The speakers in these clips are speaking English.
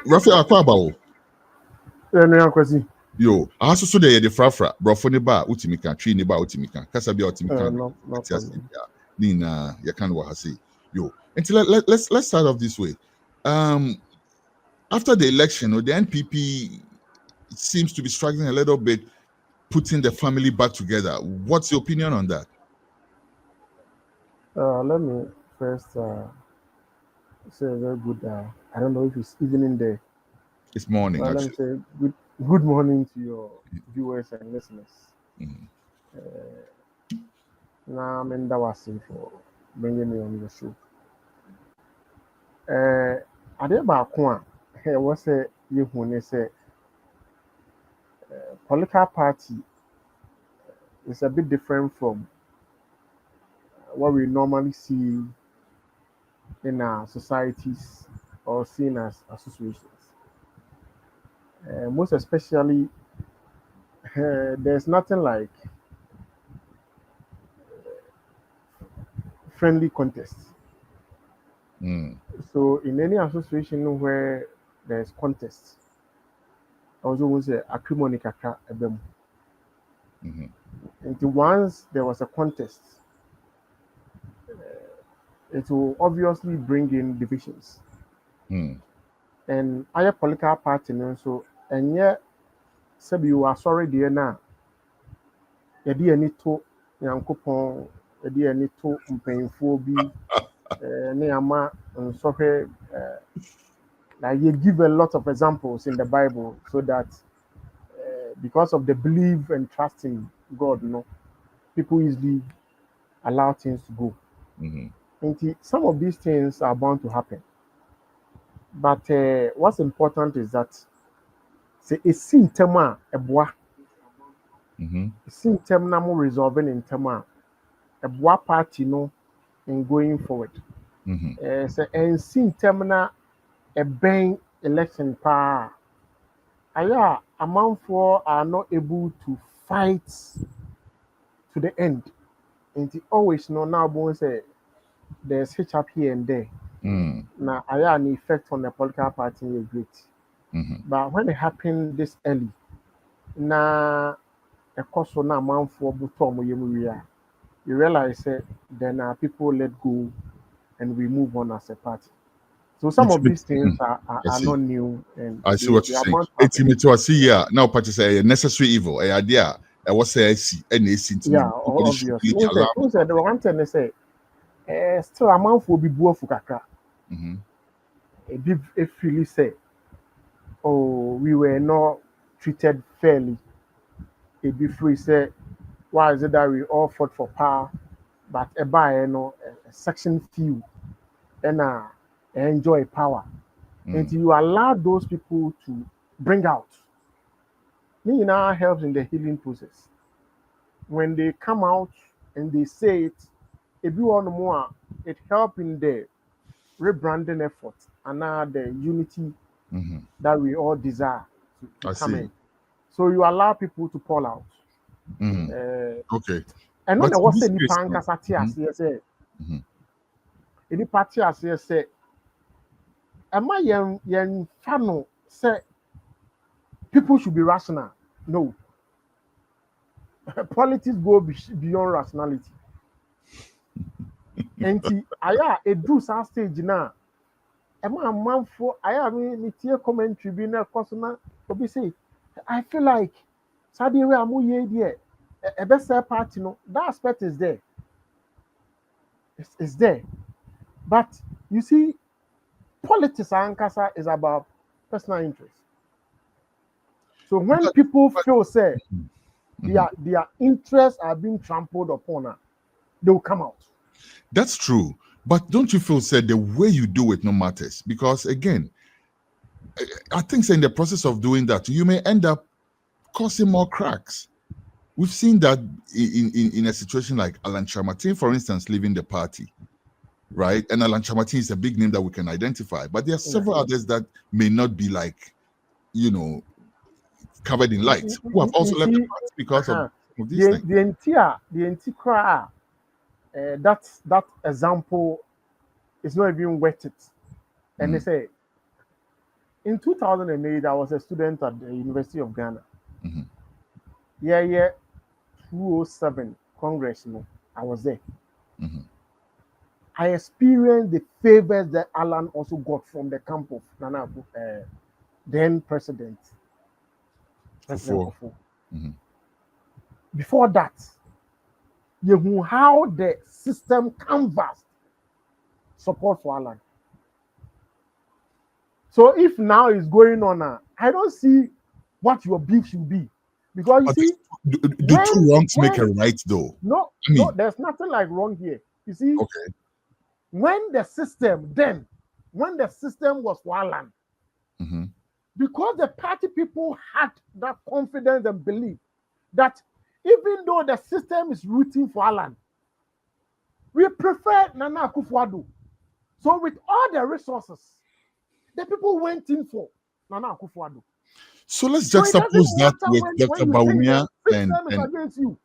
Raphael Akwaba. No question. Yo, I also saw the frafra, brofone ba, utimika, tree neba utimika, kasabia utimika. No problem. Nina, you can't what I say. Yo, until let's start off this way. After the election, the NPP seems to be struggling a little bit, putting the family back together. What's your opinion on that? Let me first say a very good. I don't know if it's evening there. It's morning. Let me say good morning to your viewers and listeners. Now I'm in Dawasi for bringing me on the show. I did about one. Here was a you who say political party is a bit different from what we normally see in our societies or seen as associations. Most especially, there's nothing like friendly contest. So in any association where there's contest, I also want to say acrimony kakra ebem. And once there was a contest, it will obviously bring in divisions. And other political party also, and yet, said you are sorry, dear now. You did any to Yankopon, you did any to painful be Neama and so like you give a lot of examples in the Bible so that because of the belief and trust in God, people easily allow things to go. And some of these things are bound to happen. But what's important is that say a sin tema a bois. Sin term resolving in tema a bois party in going forward. So and sin termina a bang election power. Aya amount for are not able to fight to the end. And always now bones say there's hitch up here and there. Now aya an effect on the political party is great. But when it happened this early, na a cost on amount for butom you realize that then people let go and we move on as a party. So some of these things are not new. And I see what you're saying. Ultimately, I see now party say a necessary evil. A idea. I was say I see any yeah, obviously. Who said the one thing they say? Still amount for be buo fukaka. If really say, oh, we were not treated fairly. It be free say, why is it that we all fought for power, but a section few and enjoy power. And you allow those people to bring out. It now helps in the healing process. When they come out and they say it, if you want more, it helps in the rebranding effort and now the unity that we all desire to come in. So you allow people to pull out. Okay. And when there was any pancasati as say, any party as say, am I young fano say people should be rational? No. Politics go beyond rationality. And I do some stage now. Am I a man for I mean commentary being a customer? Say, I feel like Saudi way I'm here. A best party, that aspect is there. It's there. But you see, politics and Kasa is about personal interest. So when people feel say their interests are being trampled upon, they will come out. That's true. But don't you feel said the way you do it no matters? Because again, I think in the process of doing that, you may end up causing more cracks. We've seen that in a situation like Alan Chamatin, for instance, leaving the party, right? And Alan Chamatin is a big name that we can identify. But there are several others that may not be covered in light, who have also left the party because of these things. The entire that example is not even worth it. And they say In 2008, I was a student at the University of Ghana. Yeah, 207 Congress, I was there. I experienced the favors that Alan also got from the camp of Nana, then President Kufuor. Before that, you know how the system canvassed support for Alan. So if now is going on, I don't see what your beef should be. Because you see, do two wrongs make a right, though? No, there's nothing like wrong here. You see, when the system was for Alan, because the party people had that confidence and belief that even though the system is rooting for Alan, we prefer Nana Akufo-Addo. So with all the resources, the people went in for Nana Akufo-Addo. So let's juxtapose that with Dr. Bawumia and against you.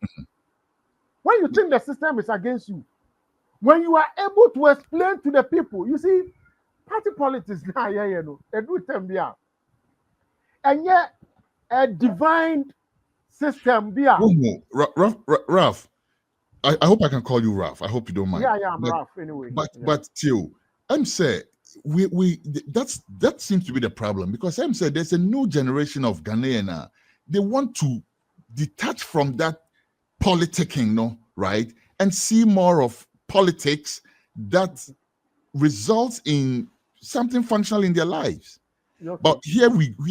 When you think the system is against you, when you are able to explain to the people, you see, party politics now, they do them there. And yet, a divine system there. Ralph, I hope I can call you Ralph. I hope you don't mind. Yeah, I'm Ralph anyway. But Theo, I'm saying that seems to be the problem, because I'm saying there's a new generation of Ghanaians. They want to detach from that politicking, right, and see more of politics that results in something functional in their lives. Okay. But here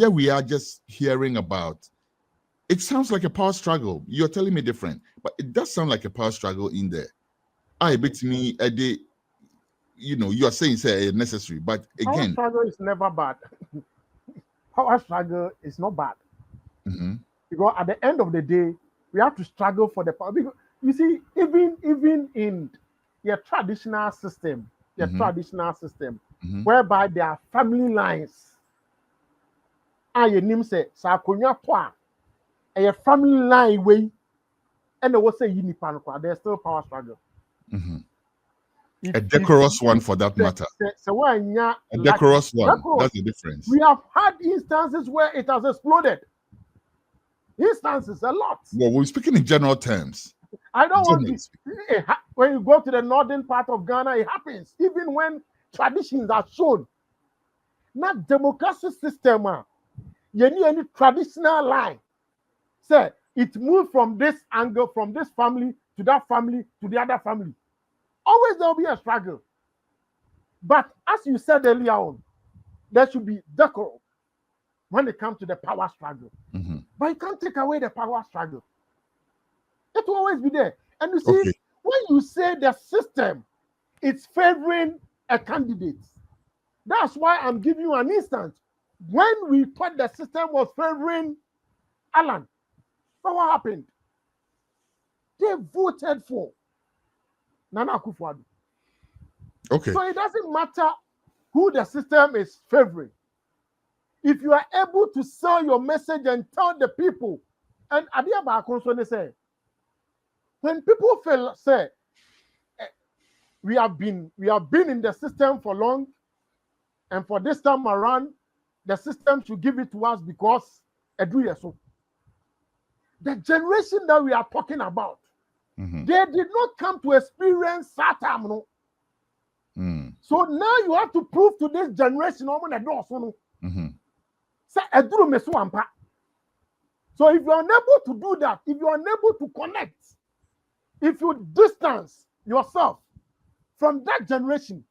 we are just hearing about. It sounds like a power struggle. You're telling me different, but it does sound like a power struggle in there. You are saying it's necessary, but again, power struggle is never bad. Power struggle is not bad. Because at the end of the day, we have to struggle for the power. Because you see, even in your traditional system, whereby there are family lines. Your name say Sakonya Pwa, a family line way, and they will say Unipan. There's still power struggle. A decorous one, for that matter. A decorous one. That's the difference. We have had instances where it has exploded. Instances, a lot. Well, we're speaking in general terms. I don't want to. When you go to the northern part of Ghana, it happens. Even when traditions are shown. Not democracy system. You need any traditional line. Say, it moved from this angle, from this family to that family to the other family. Always there will be a struggle. But as you said earlier on, there should be decorum when it comes to the power struggle. But you can't take away the power struggle. It will always be there. And you see, when you say the system is favoring a candidate, that's why I'm giving you an instance. When we thought the system was favoring Alan, but what happened? They voted for Nana Akufo-Addo. Okay. So it doesn't matter who the system is favoring. If you are able to sell your message and tell the people, and Adiaba Akonso say, when people say we have been in the system for long, and for this time around, the system should give it to us because so. The generation that we are talking about, they did not come to experience Satan. No? So now you have to prove to this generation, so if you are unable to do that, if you are unable to connect, if you distance yourself from that generation,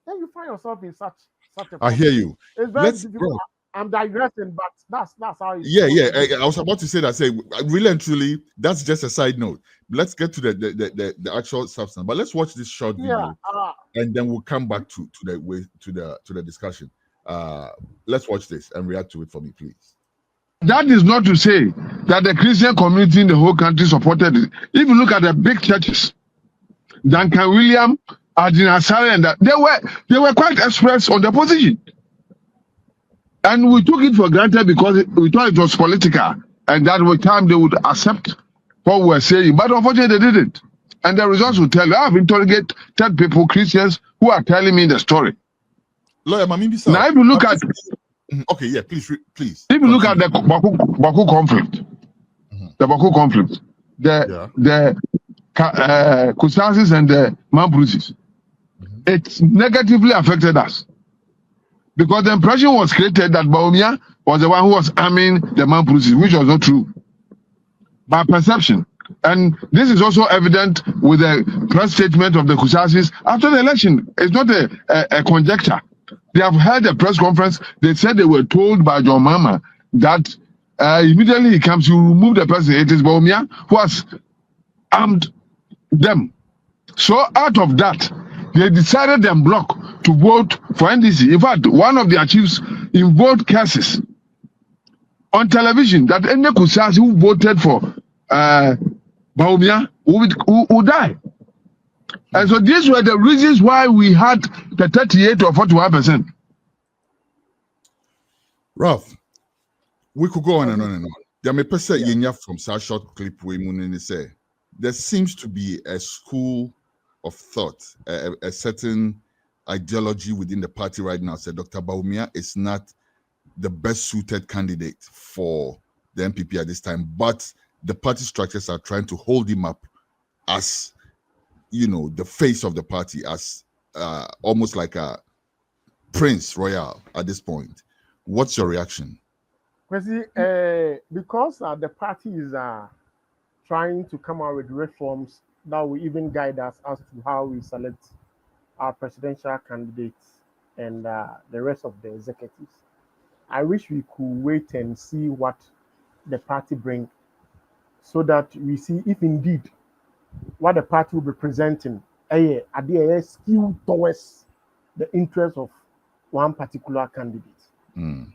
then you find yourself in such a problem. I hear you. It's very difficult. I'm digressing, but that's how it is. Yeah. I was about to say that. Really and truly, that's just a side note. Let's get to the actual substance. But let's watch this short video, and then we'll come back to the discussion. Let's watch this and react to it for me, please. That is not to say that the Christian community in the whole country supported it. If you look at the big churches, Duncan William, Adina Sare, and that they were quite express on their position. And we took it for granted because we thought it was political, and that with time they would accept what we were saying. But unfortunately, they didn't. And the results will tell you. I have interrogated 10 people, Christians, who are telling me the story. Lawyer, now, if you look at Okay, yeah, please. If you look at the Baku conflict, the Baku conflict, the Kusasis and the Mambrusis, it negatively affected us because the impression was created that Baumia was the one who was arming the Mambrusis, which was not true. By perception. And this is also evident with the press statement of the Kusasis after the election. It's not a conjecture. They have held a press conference. They said they were told by John Mama that immediately he comes, you remove the person. It is Baumia who has armed them. So out of that, they decided en bloc to vote for NDC. In fact, one of their chiefs invoked curses on television that any Kusasi who voted for Baumia would die. And so these were the reasons why we had the 38 or 41%. Ralph, we could go on and on and on. There may be from such short clip we say there seems to be a school of thought, a certain ideology within the party right now. Say Dr. Baumia is not the best suited candidate for the NPP at this time, but the party structures are trying to hold him up as, the face of the party, as almost like a Prince Royal at this point. What's your reaction? Because the party is trying to come out with reforms that will even guide us as to how we select our presidential candidates and the rest of the executives. I wish we could wait and see what the party brings so that we see if indeed what the party will be presenting are skewed towards the interest of one particular candidate.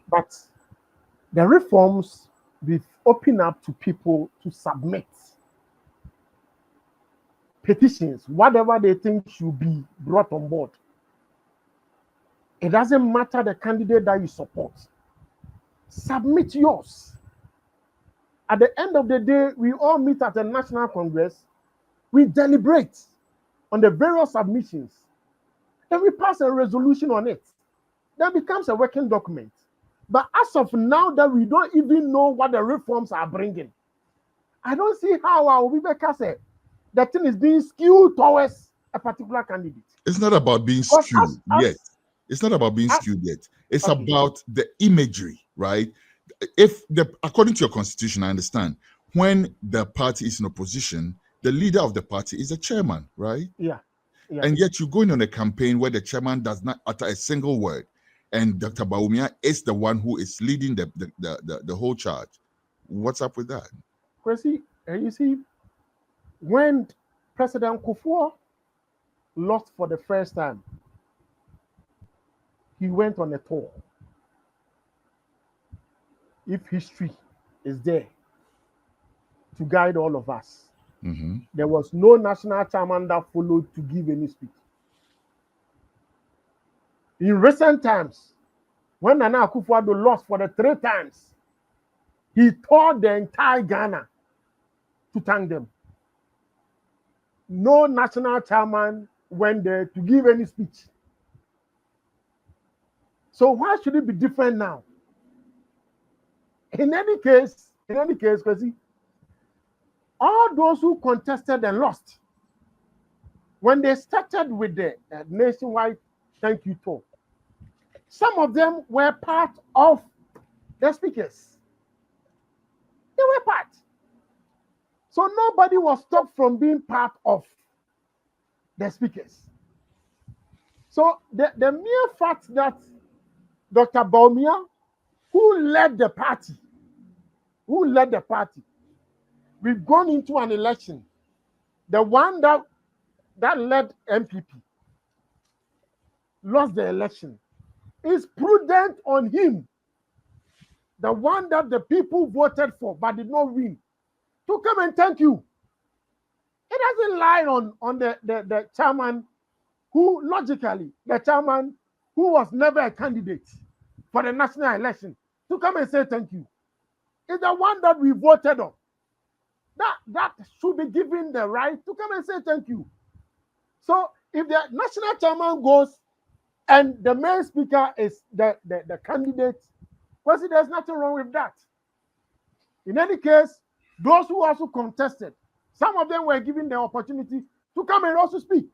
But the reforms will open up to people to submit petitions, whatever they think should be brought on board. It doesn't matter the candidate that you support. Submit yours. At the end of the day, we all meet at the National Congress. We deliberate on the various submissions. Then we pass a resolution on it. That becomes a working document. But as of now that we don't even know what the reforms are bringing, I don't see how our Obibeka said the thing is being skewed towards a particular candidate. It's not about being skewed yet. It's not about being skewed yet. It's about the imagery, right? According to your constitution, I understand, when the party is in opposition, the leader of the party is the chairman, right? Yeah. And yet you're going on a campaign where the chairman does not utter a single word. And Dr. Baumia is the one who is leading the whole charge. What's up with that? Kwesi, you see, when President Kufuor lost for the first time, he went on a tour. If history is there to guide all of us, there was no national chairman that followed to give any speech. In recent times, when Nana Akufo-Addo lost for the 3 times, he toured the entire Ghana to thank them. No national chairman went there to give any speech. So why should it be different now? In any case, because all those who contested and lost, when they started with the nationwide thank you talk, some of them were part of the speakers. They were part. So nobody was stopped from being part of the speakers. So the mere fact that Dr. Baumia, who led the party, we've gone into an election, the one that led NPP, lost the election. It's prudent on him, the one that the people voted for but did not win, to come and thank you. It doesn't lie on the chairman who, logically, the chairman who was never a candidate for the national election, to come and say thank you. It's the one that we voted on. That should be given the right to come and say thank you. So if the national chairman goes and the main speaker is the candidate Because there's nothing wrong with that. In any case, those who also contested, some of them were given the opportunity to come and also speak.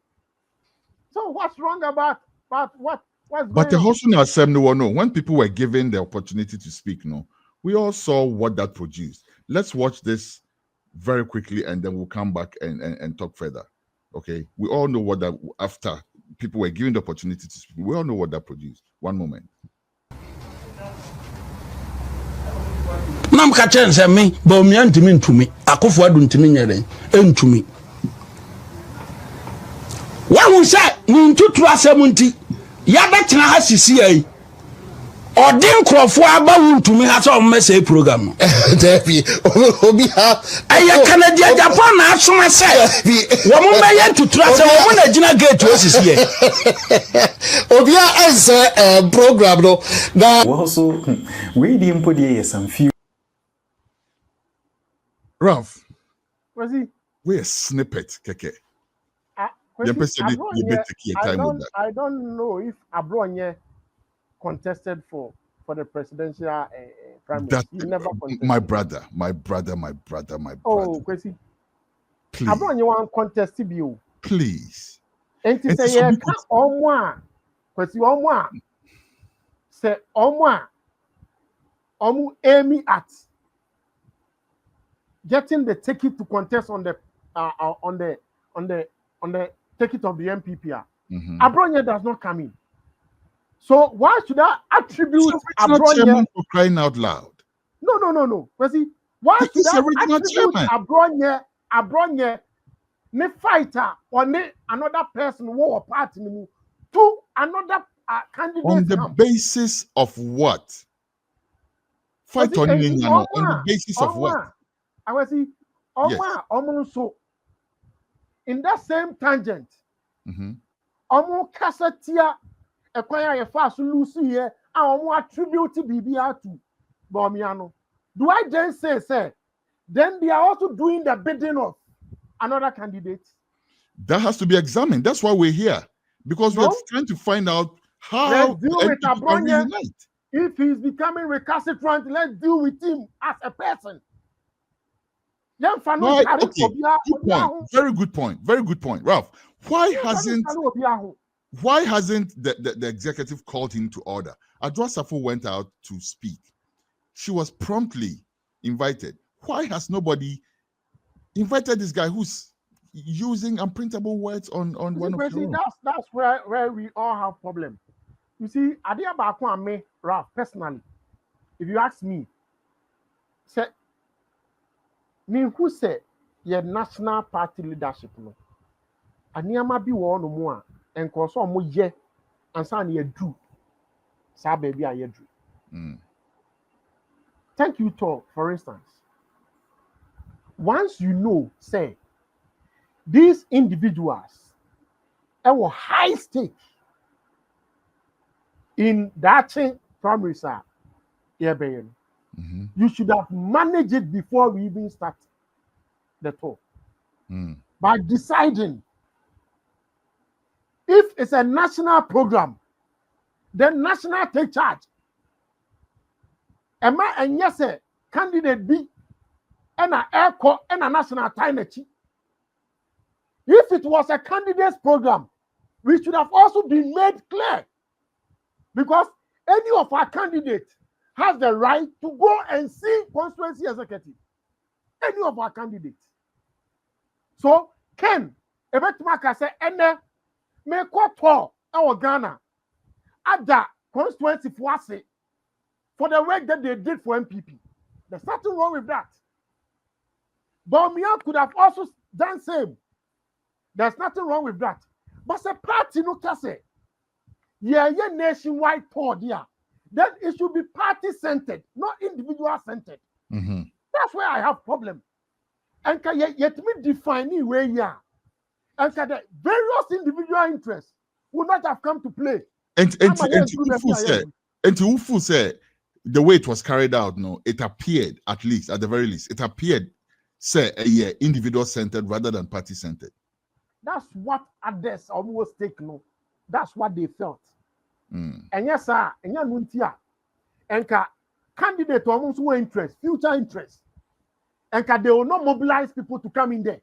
So what's wrong about what's But going the on? House Assembly, no, when people were given the opportunity to speak, no, we all saw what that produced. Let's watch this very quickly and then we'll come back and talk further. Okay, we all know what that, after people were given the opportunity to speak, we all know what that produced. One moment. Nam ka chen se me ba omia ntimi ntumi akofo adu ntimi nyere entumi wa hu se ntutu asem nti ya betena ha sisi ai odin krofo aba hu ntumi ha so mmese program no Debbie, obi ha aya Canada Japan na asoma se wo mo be ye ntutu asem wo na gina gate o sisi e obi ha answer program no na also we deem put here some few Ralph, Was he? we're a snippet, Keke. Kwesi, You said it, you better take your time with that. I don't know if Abronye contested for the presidential primary. That He never contested. my brother. Oh, Kwesi. Please, Abronye one contest you. please. And to It say is yeah, because- Omwa. Kwesi Omwa. Say Omwa. Omu aiming at getting the ticket to contest on the ticket of the NPP. Mhm. Abronye does not come in. So why should I attribute He's a regional Abronye? chairman for crying out loud. No. See, why He should is I a regional attribute chairman. Abronye, ne fighter or ne another person who or party to another candidate? On the camp? basis of what? Fight Was on it- Ninyano. On the basis of what? I was see, so in that same tangent, Mhm. Kassatia, a choir fast Lucy here, I attribute BBR to Bomiano. Do I then say, then they are also doing the bidding of another candidate? That has to be examined. That's why we're here. Because we're No. trying to find out how Let's deal the with NPP can Abronye. reunite. If he's becoming recalcitrant, let's deal with him as a person. Why? Okay, good point. Very good point. Very good point. Ralph, why hasn't the executive called him to order? Adwa Safo went out to speak. She was promptly invited. Why has nobody invited this guy who's using unprintable words on one of your own? That's where we all have problems. You see, Adia Bako and me, Ralph, personally, if you ask me, say, me who say your national party leadership no, Aniama bi wo no mo a enko so mo ye ansa na yadu sa baby a yadu. Thank you, Tom, for instance. Once you know, say, these individuals have high stake in that primary, sir, you should have managed it before we even start the talk. By deciding if it's a national program, then national take charge. And yes, candidate B and a airco and a national tynechi. If it was a candidate's program, we should have also been made clear. Because any of our candidates has the right to go and see constituency executive. Any of our candidates. So, Ken, Ebetumaka say, and me kwa our Ghana at the constituency for the work that they did for NPP. There's nothing wrong with that. Bawumia could have also done same. There's nothing wrong with that. But the party no kase, yeah, nationwide tour there. Then it should be party-centered, not individual-centered. That's where I have problem. And can yet me defining where you are. And can the various individual interests would not have come to play. And Ufu said the way it was carried out, no, it appeared, at least, at the very least, it appeared, say, individual-centered rather than party-centered. That's what others almost take, no. That's what they felt. And yes, sir, and ya nuntia. And candidate almost who interest, future interest, and they will not mobilize people to come in there.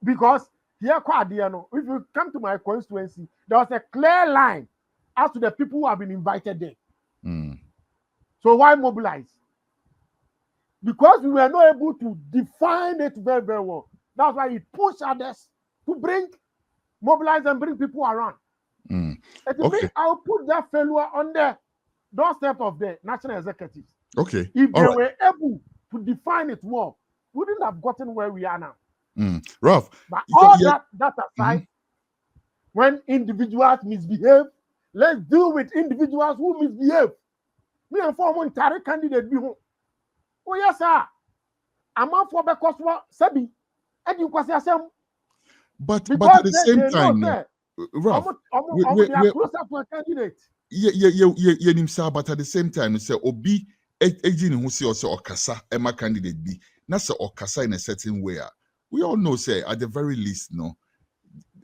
Because here, if you come to my constituency, there was a clear line as to the people who have been invited there. So why mobilize? Because we were not able to define it very, very well. That's why it pushed others to mobilize and bring people around. Okay. I'll put that failure on the doorstep of the national executives. Okay. If they were able to define it well, we wouldn't have gotten where we are now. Ralph. But all that aside, when individuals misbehave, let's deal with individuals who misbehave. Me and former entire candidate be home. Oh yes, sir. I'm up for because what Sabi. And you can say but at the same time, Ralph, we are closer to a candidate. But at the same time, say Obi Ejin who say also Okasa Emma candidate be. Not say Okasa in a certain way. We all know, say, at the very least, no.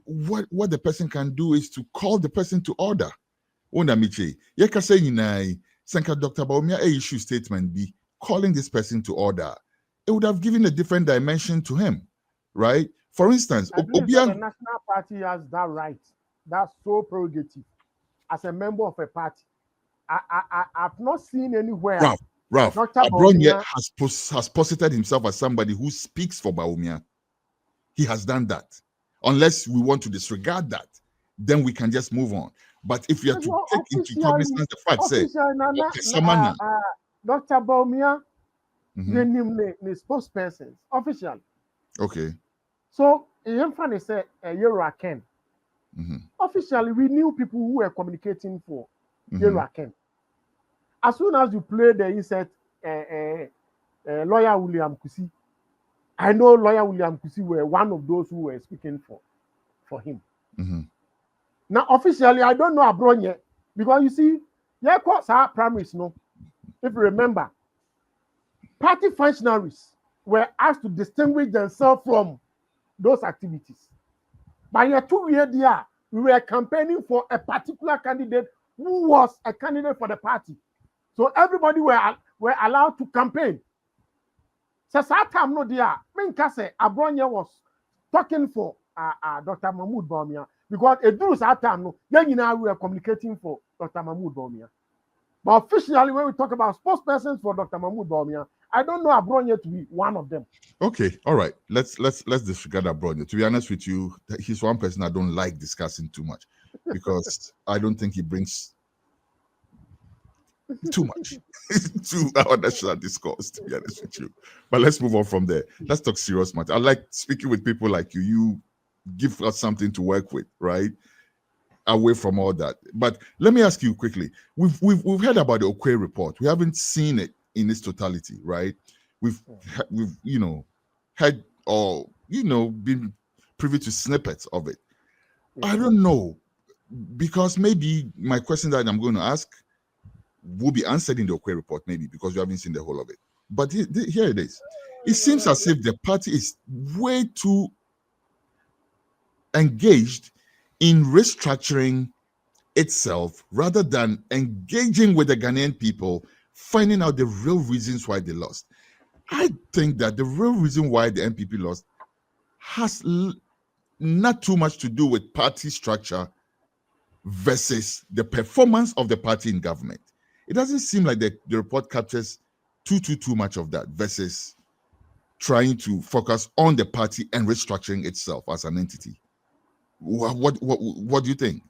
What the person can do is to call the person to order. Ona Miche, Yeka say inai, Sanka Dr. Baumia issue statement be calling this person to order. It would have given a different dimension to him, right? For instance, the National Party has that right. That's so prerogative. As a member of a party, I've not seen anywhere. Ralph, Abronye has posited himself as somebody who speaks for Baumia. He has done that. Unless we want to disregard that, then we can just move on. But if you have to take into cognizance the fact, say, Dr. Baumia, the name spokespersons, officially. Okay. So, in fact, they say, Yeraken. Officially, we knew people who were communicating for Yeraken. As soon as you play the insert, lawyer William Kusi, I know lawyer William Kusi were one of those who were speaking for him. Now, officially, I don't know Abron yet, because you see, our primaries, no. If you remember, party functionaries were asked to distinguish themselves from those activities. By year 2 years, we were campaigning for a particular candidate who was a candidate for the party. So everybody were allowed to campaign. So that time no dear, say Abronye was talking for Dr. Mahmoud Baumia because it do that time no, then we were communicating for Dr. Mahmoud Baumia. But officially, when we talk about spokespersons for Dr. Mahmoud Baumia, I don't know Abronye to be one of them. Okay, all right. Let's disregard Abronye. To be honest with you, he's one person I don't like discussing too much because I don't think he brings too much to our national discourse, to be honest with you. But let's move on from there. Let's talk serious matter. I like speaking with people like you. You give us something to work with, right? Away from all that. But let me ask you quickly. We've heard about the Okwe report. We haven't seen it in its totality, right? We've heard or been privy to snippets of it. I don't know, because maybe my question that I'm going to ask will be answered in the Okwe report, maybe because we haven't seen the whole of it. But here it is. It seems as if the party is way too engaged in restructuring itself rather than engaging with the Ghanaian people, finding out the real reasons why they lost. I think that the real reason why the NPP lost has not too much to do with party structure versus the performance of the party in government. It doesn't seem like the report captures too much of that versus trying to focus on the party and restructuring itself as an entity. What do you think?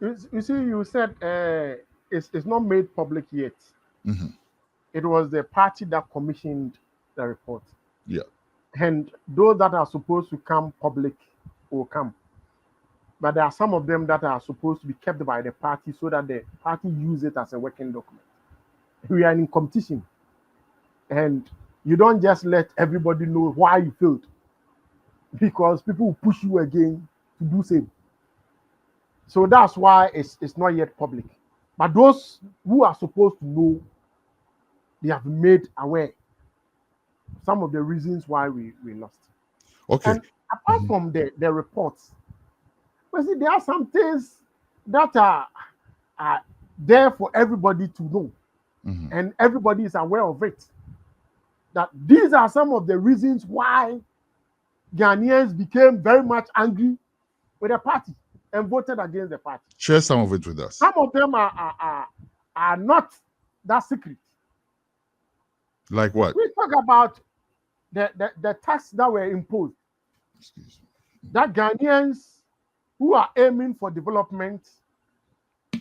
You see, you said it's not made public yet. It was the party that commissioned the report. Yeah. And those that are supposed to come public will come. But there are some of them that are supposed to be kept by the party so that the party use it as a working document. We are in competition. And you don't just let everybody know why you failed. Because people will push you again to do same. So that's why it's not yet public. But those who are supposed to know, they have made aware some of the reasons why we lost. Okay. And apart from the reports, but see, there are some things that are there for everybody to know. and everybody is aware of it. That these are some of the reasons why Ghanaians became very much angry with the party and voted against the party. Share some of it with us. Some of them are not that secret. Like what? We talk about the tax that were imposed. Excuse me. That Ghanaians who are aiming for development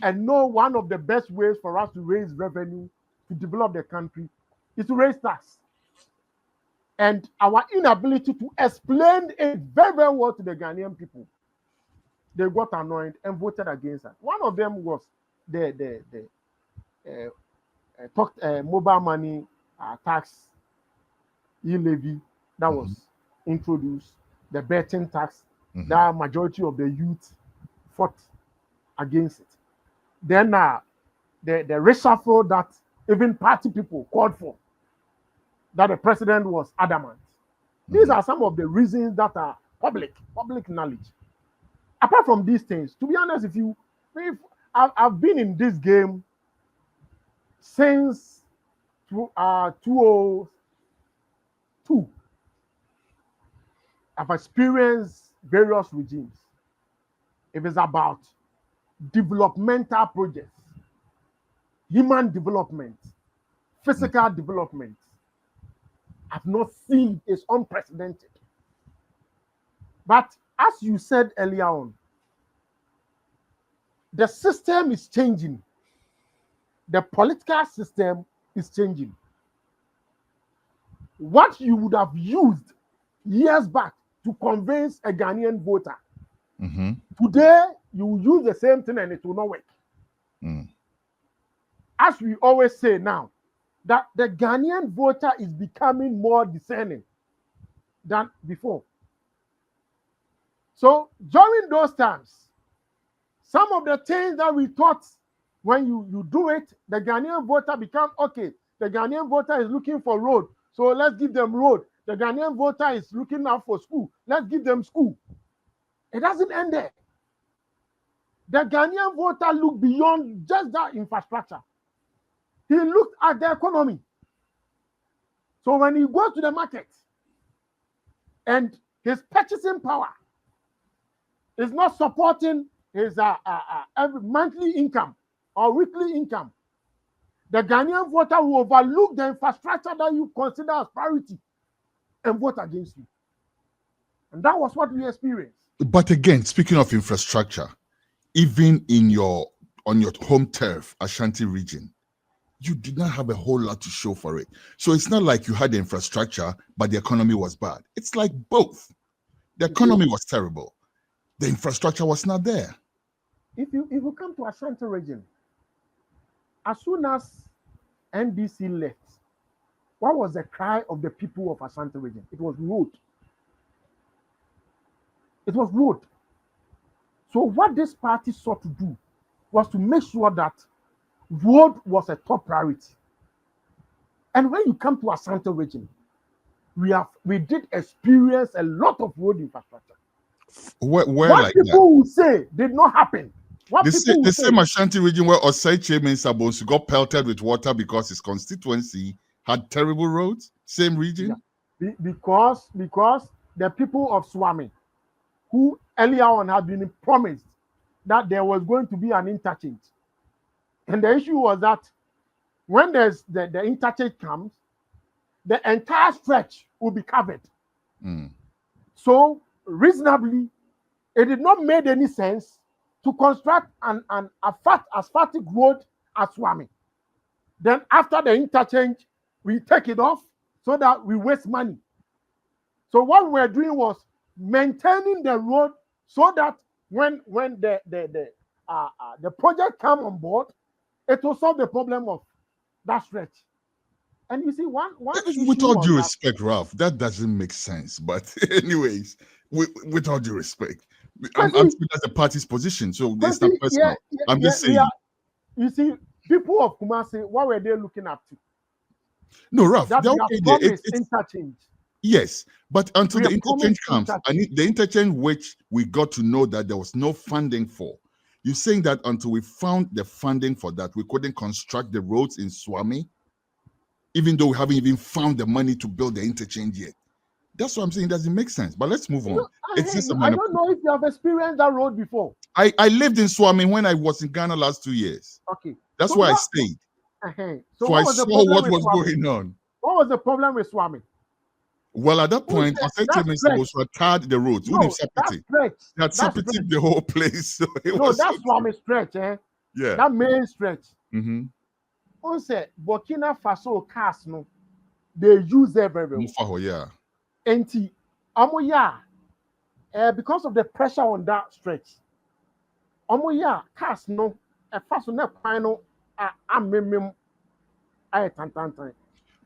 and know one of the best ways for us to raise revenue to develop the country is to raise tax. And our inability to explain it very, very well to the Ghanaian people, they got annoyed and voted against us. One of them was the mobile money tax levy that was introduced, the betting tax, that majority of the youth fought against it. Then the reshuffle that even party people called for, that the president was adamant. These are some of the reasons that are public knowledge. Apart from these things, to be honest, if I've been in this game since 2002. I've experienced various regimes. If it's about developmental projects, human development, physical development, I've not seen it. It's unprecedented. But as you said earlier on, the system is changing. The political system is changing. What you would have used years back to convince a Ghanaian voter, today you will use the same thing and it will not work. As we always say now, that the Ghanaian voter is becoming more discerning than before. So during those times, some of the things that we thought when you do it, the Ghanaian voter become okay. The Ghanaian voter is looking for road, so let's give them road. The Ghanaian voter is looking out for school, let's give them school. It doesn't end there. The Ghanaian voter looked beyond just that infrastructure. He looked at the economy. So when he goes to the market and his purchasing power is not supporting his every monthly income or weekly income, the Ghanaian voter will overlook the infrastructure that you consider as priority and vote against you. And that was what we experienced. But again, speaking of infrastructure, even on your home turf, Ashanti region, you did not have a whole lot to show for it. So it's not like you had the infrastructure, but the economy was bad. It's like both. The economy was terrible. The infrastructure was not there. If you come to Ashanti region, as soon as NDC left, what was the cry of the people of Ashanti region? It was road. It was road. So what this party sought to do was to make sure that road was a top priority. And when you come to Ashanti region, we did experience a lot of road infrastructure. Where what like people will say did not happen. The same Ashanti region where Osei Owusu got pelted with water because his constituency had terrible roads. Same region. Yeah. Because the people of Swami, who earlier on had been promised that there was going to be an interchange, and the issue was that when there's the interchange comes, the entire stretch will be covered. So reasonably, it did not make any sense to construct an asphaltic road at Swami. Then after the interchange, we take it off so that we waste money. So what we were doing was maintaining the road so that when the project come on board, it will solve the problem of that stretch. And you see, one with all due respect, Ralph, that doesn't make sense. But anyways, with all due respect, I'm speaking as a party's position, so it's not personal. I'm just saying. You see, people of Kumasi, what were they looking up to? No, Ralph, it's interchange. Yes, but until the interchange comes, the interchange which we got to know that there was no funding for, You're saying that until we found the funding for that, we couldn't construct the roads in Swami, even though we haven't even found the money to build the interchange yet. That's what I'm saying. Doesn't make sense. But let's move on. I don't know if you have experienced that road before. I lived in Swami when I was in Ghana last 2 years. Okay. That's why I stayed. So I saw what was going on. What was the problem with Swami? Well, at that point, effectively, Mr. tarred the roads. No, that's stretch. That's separated the whole place. So that's Swami stretch, eh? Yeah. That main stretch. Mm-hmm. On say Burkina Faso cars, no, they use everywhere. Yeah. And because of the pressure on that stretch, cars no, a fast no final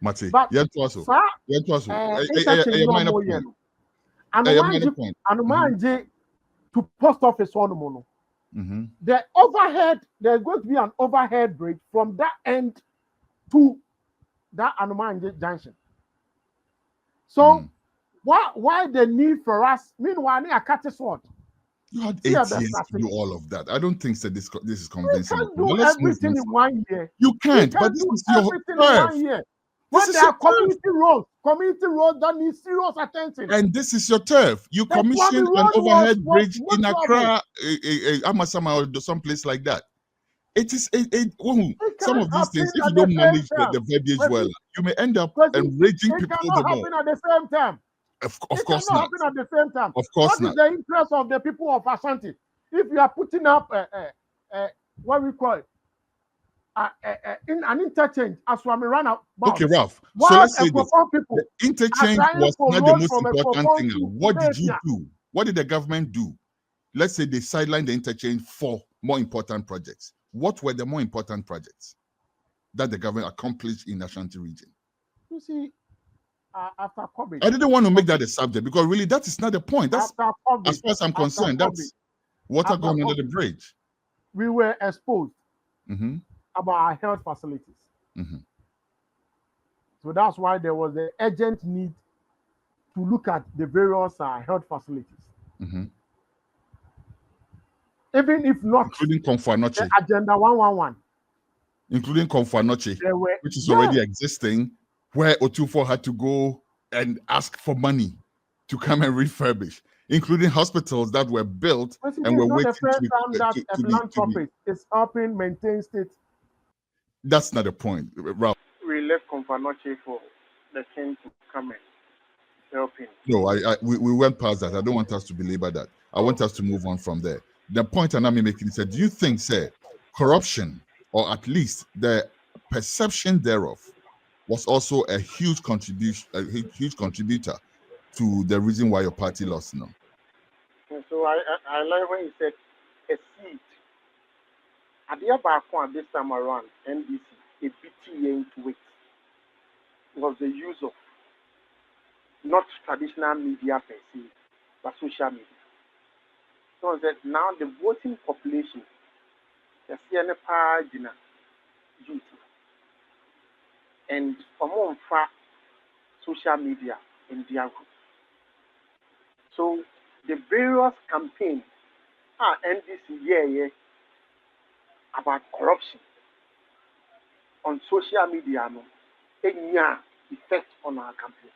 Mati, but yeah, to post office on the overhead, there's going to be an overhead bridge from that end to that Anumanje junction. So why the need for us? Meanwhile, I cut this one. You had 8 years to do all of that. I don't think that this is convincing. You can't do everything in 1 year. You can't, but this is your everything in 1 year. When there are community roads that need serious attention. And this is your turf. You commissioned an overhead bridge in Accra, Amasama, or someplace like that. It is some of these things. If you don't manage the verbiage well, you may end up enraging people the more. At the same time. Of course not. Happen at the same time. Of course not. What is the interest of the people of Ashanti? If you are putting up what we call in an interchange as we run out. Okay, Ralph. So let's say this. The interchange was not the most important thing. What did you do? What did the government do? Let's say they sidelined the interchange for more important projects. What were the more important projects that the government accomplished in the Ashanti region? You see, after COVID, I didn't want to make that a subject because really that is not the point. That's COVID, as far as I'm concerned. That's water going under the bridge. We were exposed about our health facilities. So that's why there was an urgent need to look at the various health facilities. Even if not, including Konfanoche, Agenda 111, including Konfanoche, which is already existing, where Otufo had to go and ask for money to come and refurbish, including hospitals that were built and were waiting to be philanthropy is helping maintain state. That's not the point, Ralph. We left Konfanoche for the king to come and help him. No, we went past that. I don't want us to belabor that. I want us to move on from there. The point I'm making is that do you think, sir, corruption, or at least the perception thereof, was also a huge contributor to the reason why your party lost now? So I like when you said a seed. At the back one this time around, NBC, a BTA into it was the use of not traditional media per se, but social media. So that now the voting population, the CNPA youth, and among social media in their group. So the various campaigns are NDC about corruption on social media, any effect on our campaign.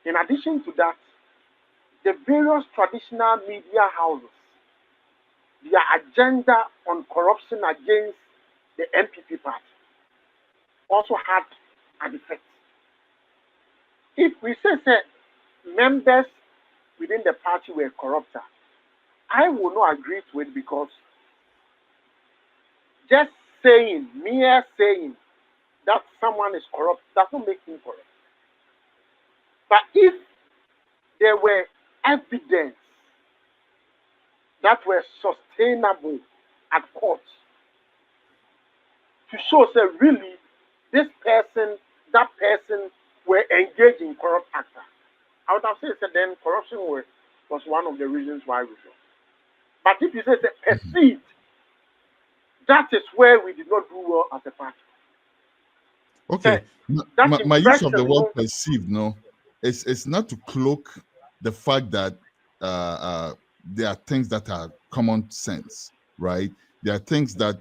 In addition to that, the various traditional media houses, their agenda on corruption against the NPP party also had an effect. If we say members within the party were corrupt, I will not agree to it because just mere saying that someone is corrupt does not make him corrupt. But if there were evidence that were sustainable at court to show that really this person, that person were engaged in corrupt acts, I would have said that then corruption was one of the reasons why we lost. But if you say perceived, that is where we did not do well as a party. Okay, my use of the word perceived, it's not to cloak the fact that there are things that are common sense, right? There are things that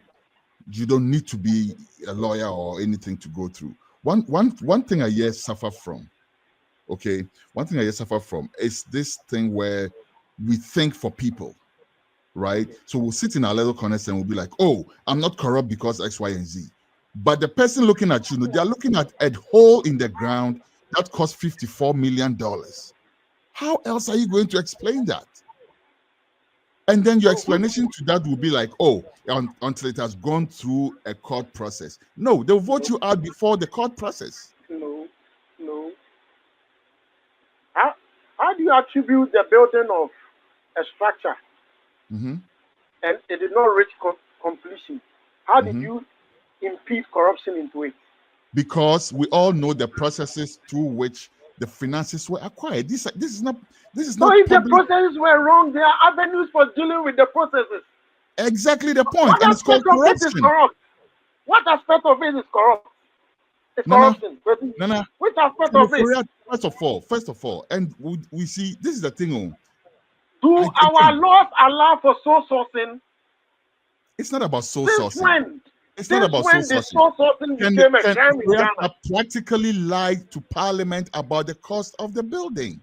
you don't need to be a lawyer or anything to go through. One thing I hear suffer from, okay? One thing I hear suffer from is this thing where we think for people, right? So we'll sit in our little corners and we'll be like, oh, I'm not corrupt because X, Y, and Z. But the person looking at you, they are looking at a hole in the ground that cost $54 million. How else are you going to explain that? And then your explanation to that will be like, oh, until it has gone through a court process. No, they'll vote you out before the court process. No. How do you attribute the building of a structure and it did not reach completion? How did you impede corruption into it? Because we all know the processes through which the finances were acquired. This is not. So if the processes were wrong, there are avenues for dealing with the processes. Exactly the point. What And it's called aspect of it is corruption. corrupt? What aspect of it is corrupt? It's corruption. No. Which aspect of it? First of all, and we see this is the thing. Do our laws allow for source sourcing? It's not about source Since sourcing. when? It's not about when source the sourcing. source sourcing became a crime in Ghana? Have practically lied to Parliament about the cost of the building.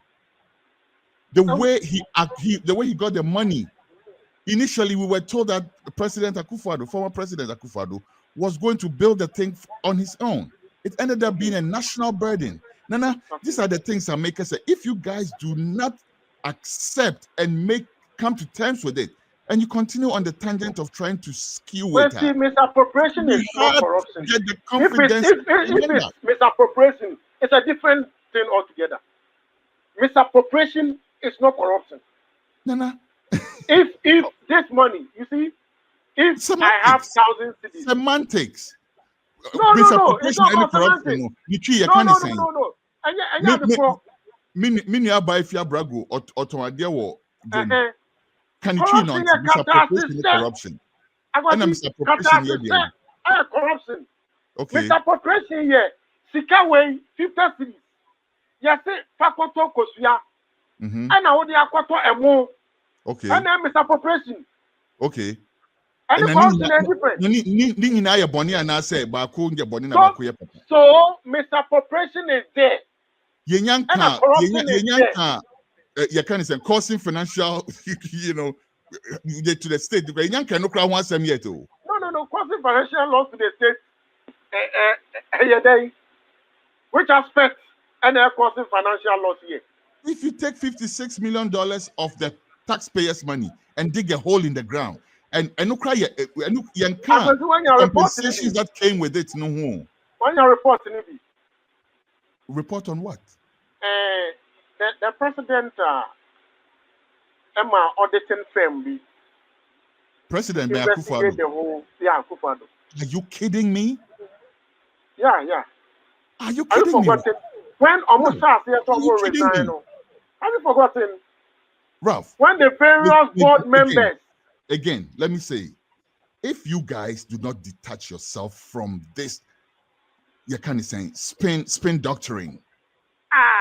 The way he got the money. Initially, we were told that former President Akufo-Addo, was going to build the thing on his own. It ended up being a national burden. Nana, these are the things that make us say, if you guys do not accept and come to terms with it, and you continue on the tangent of trying to skew it, misappropriation is not corruption. Get the confidence. If it's misappropriation, it's a different thing altogether. Misappropriation is not corruption. Nana. If this money, you see, if semantics. I have 1,000 cities. Semantics. No, it's not about semantics. No. Mini abai fi abrago otoade wo dom. Can you corruption corruption? And misappropriation here. Corruption. Okay. Misappropriation here. Sika way 50 cities. Yes, fakoto kosuya. And now they are emo. Okay. And then misappropriation. Okay. And the corruption is different. So misappropriation is there. You can say causing financial, to the state. No. Causing financial loss to the state. Which aspect? And they're causing financial loss here. If you take $56 million of the taxpayers' money and dig a hole in the ground, and compensations that came with it, no. When you're reporting it, report on what? The president, Emma auditing firm, President Akufo-Addo. Akufo-Addo. Are you kidding me? Yeah. Are you kidding me? When almost have you forgotten? Ralph. When the various board members. Again, let me say, if you guys do not detach yourself from this, you can't say spin doctrine,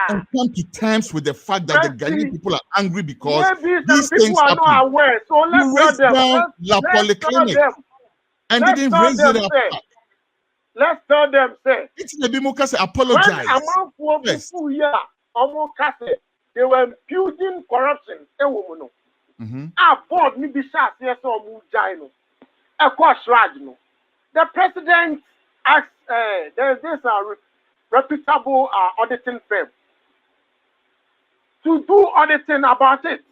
and come to terms with the fact that the Ghanaian people are angry because these things happen. Not aware. So let's tell them. And they didn't raise it up. Let's tell them, say. It's the democracy apologize. They were imputing corruption. Board me be shot yes or mujino. A course ragno. The president asked there's this reputable auditing firm to do auditing about it.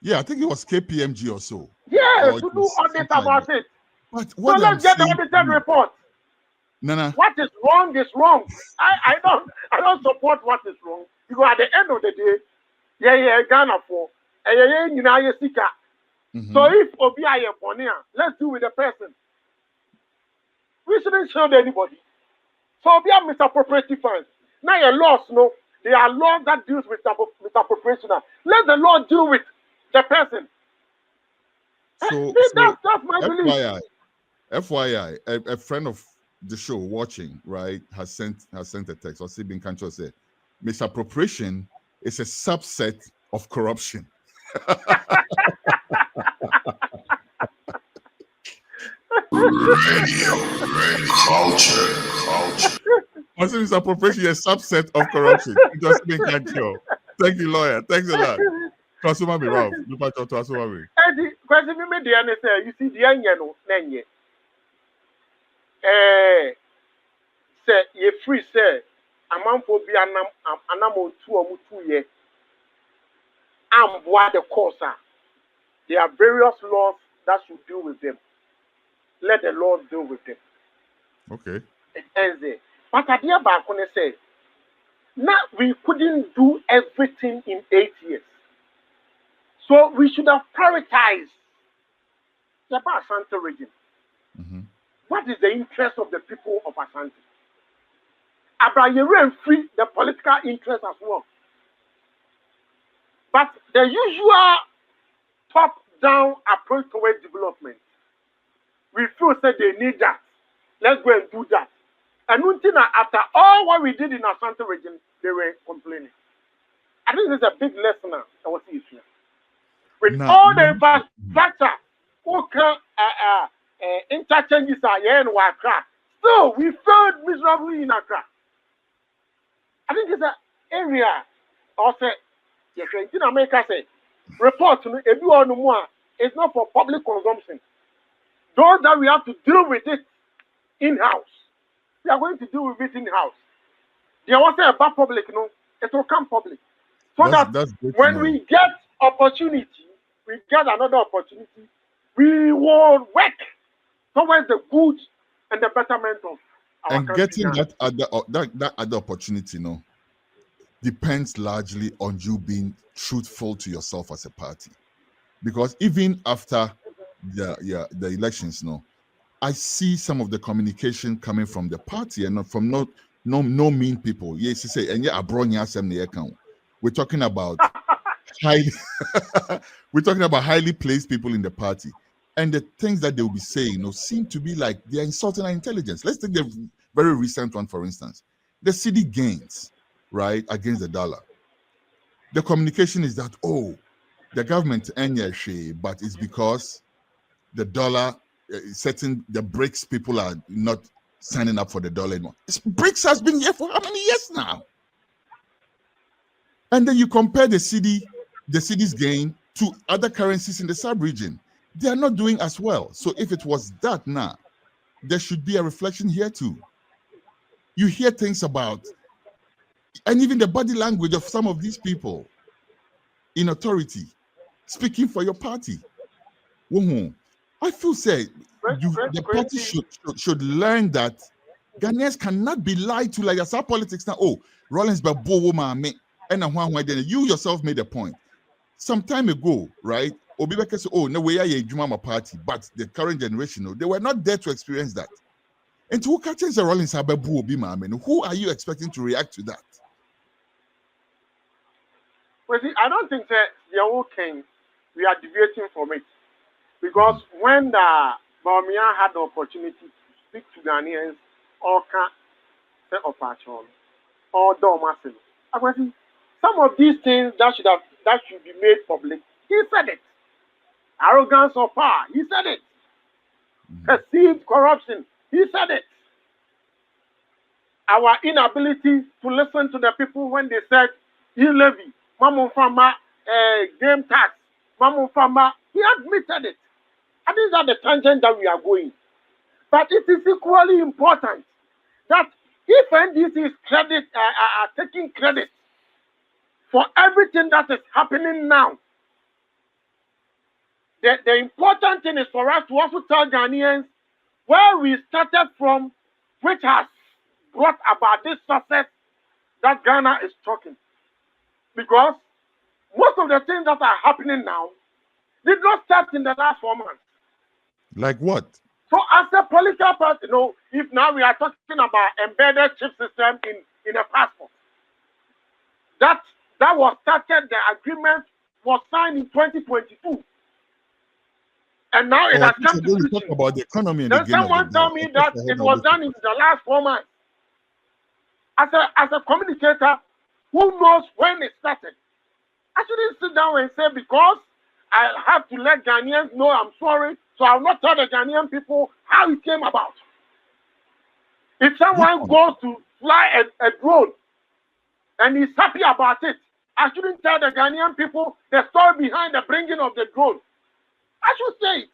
Yeah, I think it was KPMG or so. Yeah, to do audit about it. But so let's get the audited report. Nana. What is wrong is wrong. I don't support what is wrong. Because at the end of the day, Ghana for so if Obi Ayeponia, let's do with the person. We shouldn't shield anybody. So Obi are misappropriating funds. Now your laws, no, there are laws that deals with misappropriation. Let the law deal with the person. So that's my belief. FYI, a friend of the show watching, right, has sent a text or Sibin Kancho said, misappropriation is a subset of corruption. Culture. Also, misappropriation is a subset of corruption. It doesn't mean can't cure. Thank you, lawyer. Thanks a lot. Transformer me, Ralph. Look at your transformer me. The question me the answer. You see the anya no nenye. Say you free say amanfo bi anam 2 year. What the cause are. There are various laws that should deal with them. Let the laws deal with them. Okay. It ends there. But at the end, I say, now we couldn't do everything in 8 years. So we should have prioritized the Ashanti region. Mm-hmm. What is the interest of the people of Ashanti? Abrayere free the political interest as well. But the usual top-down approach towards development, we feel that they need that. Let's go and do that. And after all what we did in Ashanti region, they were complaining. I think this is a big lesson I was here. With all the infrastructure, interchanges are here in Accra. So we failed miserably in Accra. I think it's an area also. Yes, in America say report it's not for public consumption. Those that we have to deal with it in-house. We are going to deal with it in-house. There was a bad public, it will come public. So that's when we get opportunity, we get another opportunity, we will work towards the good and the betterment of our and country. Getting that other opportunity, depends largely on you being truthful to yourself as a party. Because even after the elections, I see some of the communication coming from the party and not from no mean people. Yes, you say, and yeah, we're talking about highly placed people in the party. And the things that they will be saying seem to be like they're insulting our intelligence. Let's take the very recent one, for instance. The city gains, right, against the dollar. The communication is that, the government but it's because the dollar, the BRICS people are not signing up for the dollar anymore. BRICS has been here for how many years now? And then you compare the city's gain to other currencies in the sub-region. They are not doing as well. So if it was that now, there should be a reflection here too. You hear things about, and even the body language of some of these people in authority speaking for your party. I feel the party should learn that Ghanaians cannot be lied to like that's our politics now. Rollins Babo and you yourself made a point. Some time ago, right? Obibeke said, no way I Juma party, but the current generation, they were not there to experience that. And to catch the Rollins Babo who are you expecting to react to that? Well, see, I don't think that the whole king, we are deviating from it. Because when the Bawumia had the opportunity to speak to Ghanaians, or Domasin, some of these things that should be made public, he said it. Arrogance of power, he said it. Perceived corruption, he said it. Our inability to listen to the people when they said, levy, Mamu Fama, game tax, Mamu Fama, he admitted it. And these are the tangent that we are going. But it is equally important that if NDC is taking credit for everything that is happening now, the important thing is for us to also tell Ghanaians where we started from, which has brought about this success that Ghana is talking. Because most of the things that are happening now did not start in the last 4 months. Like what? So as a political party, if now we are talking about embedded chip system in a passport, that was started, the agreement was signed in 2022. And now it has come to fruition. Talk about the economy. Then someone tell me that it was done in the last 4 months. As a communicator who knows when it started, I shouldn't sit down and say because I have to let Ghanaians know I'm sorry So I will not tell the Ghanaian people how it came about. If someone goes to fly a drone and he's happy about it, I shouldn't tell the Ghanaian people the story behind the bringing of the drone. I should say it.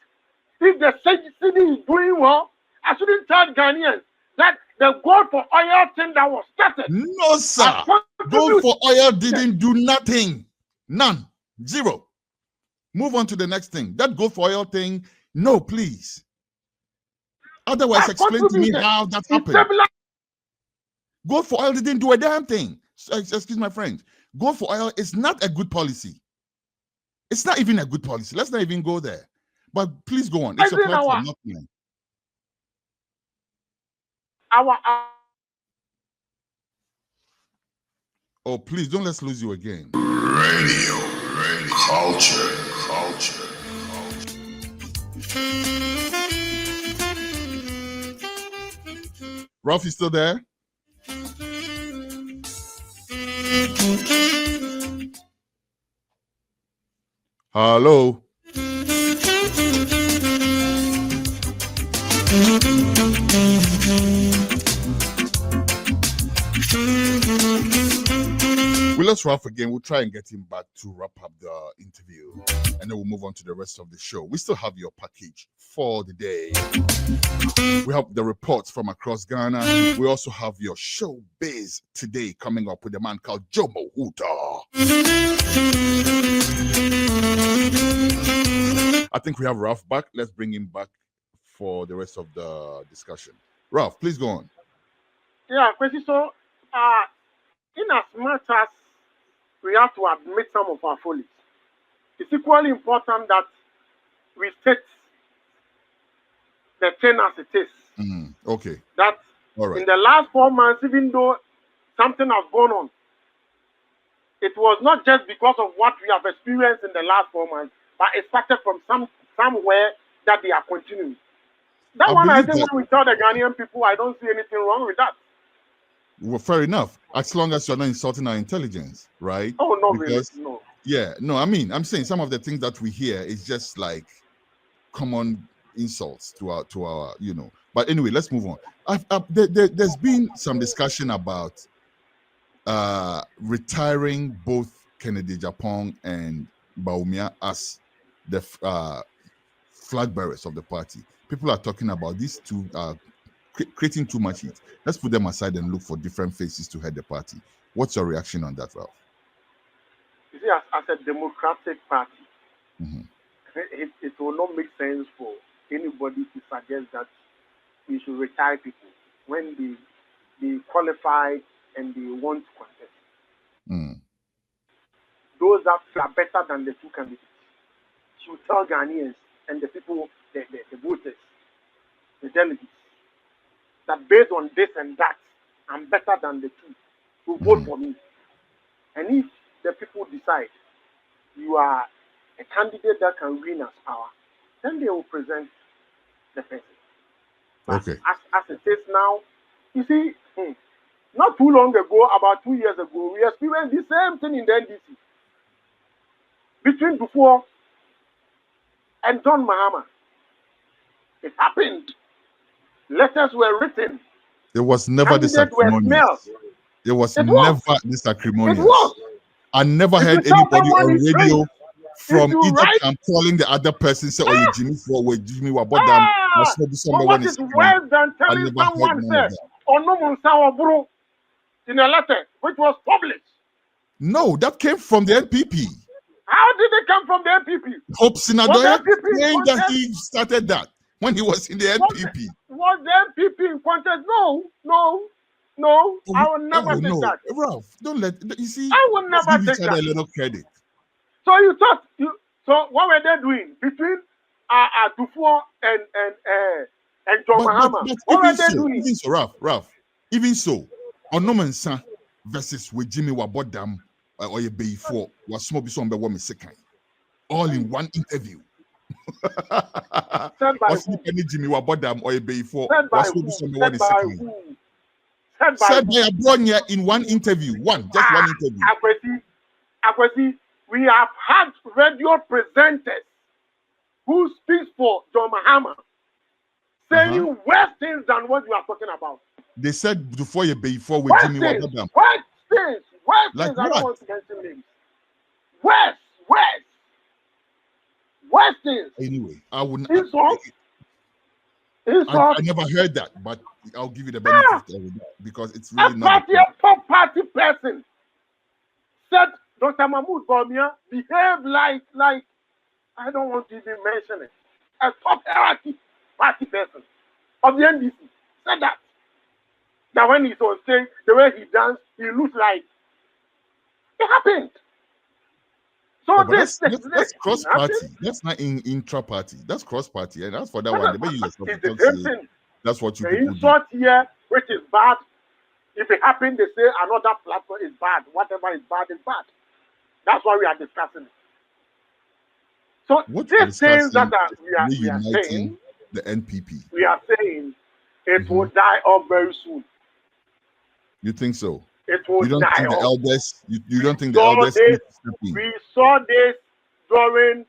If the city is doing well, I shouldn't tell Ghanaians that the gold for oil thing that was started. No, sir. Gold for oil didn't do nothing. None. Zero. Move on to the next thing. That gold for oil thing, no, please. Otherwise, explain to me how that happened. Gold for oil didn't do a damn thing. Excuse my French. Gold for oil is not a good policy. It's not even a good policy. Let's not even go there. But please go on. It's your platform, not mine. Oh, please don't let's lose you again. Radio culture. Ralph, you still there? Hello. We lost Ralph again. We'll try and get him back to wrap up the interview, and then we'll move on to the rest of the show. We still have your package for the day. We have the reports from across Ghana. We also have your showbiz today coming up with a man called Jomo Huta. I think we have Ralph back. Let's bring him back for the rest of the discussion. Ralph, please go on. Yeah, question. So, in as much as we have to admit some of our follies, it's equally important that we state the thing as it is. Okay. That in the last 4 months, even though something has gone on, it was not just because of what we have experienced in the last 4 months, but it started from somewhere that they are continuing. That one, I think, when we tell the Ghanaian people, I don't see anything wrong with that. Well, fair enough. As long as you're not insulting our intelligence, right? Oh, no, because, really, no. Yeah, no, I mean, I'm saying some of the things that we hear is just like common insults to our, you know. But anyway, let's move on. There's been some discussion about retiring both Kennedy Japong and Bawumia as the flag bearers of the party. People are talking about these two creating too much heat. Let's put them aside and look for different faces to head the party. What's your reaction on that, Ralph? You see, as a democratic party, it will not make sense for anybody to suggest that we should retire people when they qualify and they want to contest. Those that are better than the two candidates should tell Ghanaians and the people, the voters, the delegates, that based on this and that, I'm better than the two, to vote for me. And if the people decide you are a candidate that can win as power, then they will present the person. But okay. As it is now, you see, not too long ago, about 2 years ago, we experienced the same thing in the NDC. Between Dufour and John Mahama. It happened. Letters were written. There was never this acrimonious. There was never this acrimonious. It was. I never heard anybody on radio from either camp calling the other person, say, "Oh, you Jimmy for where Jimmy were bought them." But what is worse than telling someone said, "Oh no, Monsawa in a letter which was published"? No, that came from the NPP. How did it come from the NPP? Hope Sinadoya saying that he started that when he was in the NPP. Was the NPP in contest? No. I will never take that. Ralph, don't let you see. I will never take that. A little credit. So you thought so what were they doing between Dufour and John Mahama? What were they doing? Even so, Ralph. Even so, Onomensa versus with Jimmy Wabodam or your bay for was small be some be second. All in one interview. Said by Jimmy Wabodam or your bay for said by a bronya in one interview. One interview. Akwesi, we have had radio presenters who speaks for John Mahama, saying worse things than what you are talking about. They said before we Worse Jimmy things, Wadadam. worse things, worse Like things. I don't what? want to mention names. Worse things. Anyway, I wouldn't. Insult. I never heard that, but I'll give you the benefit of the doubt because it's really not. A top party person said Dr. Mahmoud Bawumia behaved like I don't want to even mention it. A top party person of the NDC said that. That when he's on stage, the way he danced, he looks like it happened. So that's cross party. That's not intra party. That's cross party, and that's for that one. The way you yourself it's the same thing. That's what you the people insult here, which is bad. If it happened, they say another platform is bad. Whatever is bad is bad. That's why we are discussing it. So these things that we are saying, the NPP. We are saying it will die off very soon. You think so? It will you don't die think off. the elders? You don't think the elders? We saw this during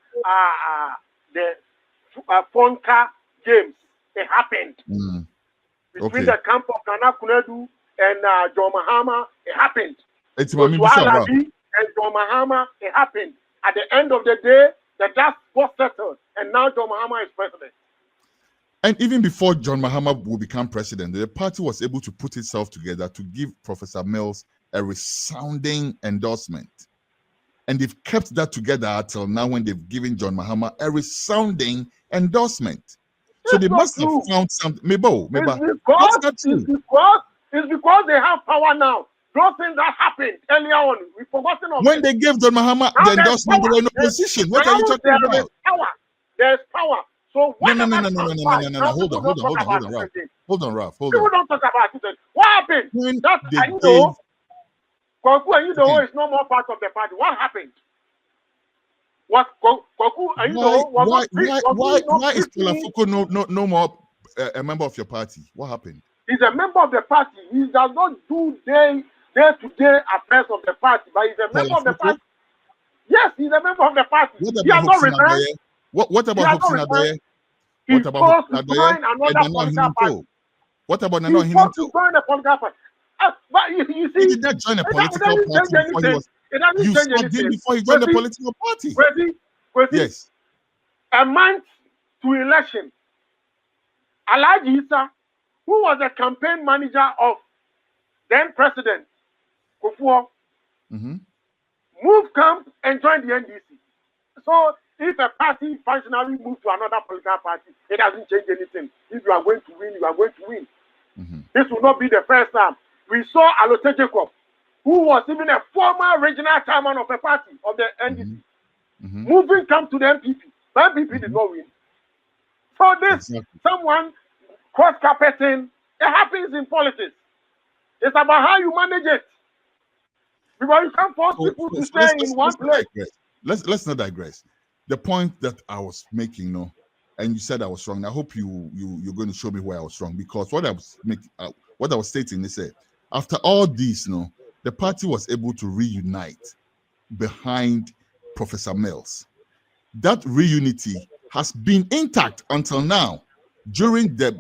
the Fonka games. It happened between the camp of Nana Kunedu and John Mahama. It happened. It's and John Mahama. It happened. At the end of the day, the dust was settled, and now John Mahama is president. And even before John Mahama will become president, the party was able to put itself together to give Professor Mills a resounding endorsement. And they've kept that together until now when they've given John Mahama a resounding endorsement. So they must have found something. Maybe that's not true. It's because they have power now. Those things that happened earlier on, we've forgotten of when they gave John Mahama the endorsement, they were in opposition. What are you talking about? There's power. So no. Hold on, Raph. People don't talk about it. What happened? Koku and Yudo is no more part of the party. What happened? What Koku and Yudo was why is Kulafuko no more a member of your party? What happened? He's a member of the party. He does not do day-to-day affairs of the party, but he's a member of the party. Yes, he's a member of the party. He has not resigned. What about Hobson Adoye? What about another political party? What about Nana He's supposed to join a political party. But you see, he did not join a political party before he was. You stopped him before he joined the political party. Yes. A month to election, Alhaji Issa, who was the campaign manager of then President Kufuor, moved camp and joined the NDC. So if a party functionally moves to another political party, it doesn't change anything. If you are going to win, you are going to win. This will not be the first time. We saw Alote Jacob, who was even a former regional chairman of a party of the NDC, moving camp to the NPP. The NPP did not win. So this, someone cross-carpeting, it happens in politics. It's about how you manage it. Because you can't force people to stay in one place. Let's not digress. The point that I was making, and you said I was wrong. I hope you're going to show me where I was wrong, because what I was stating is that after all this, the party was able to reunite behind Professor Mills. That reunity has been intact until now. During the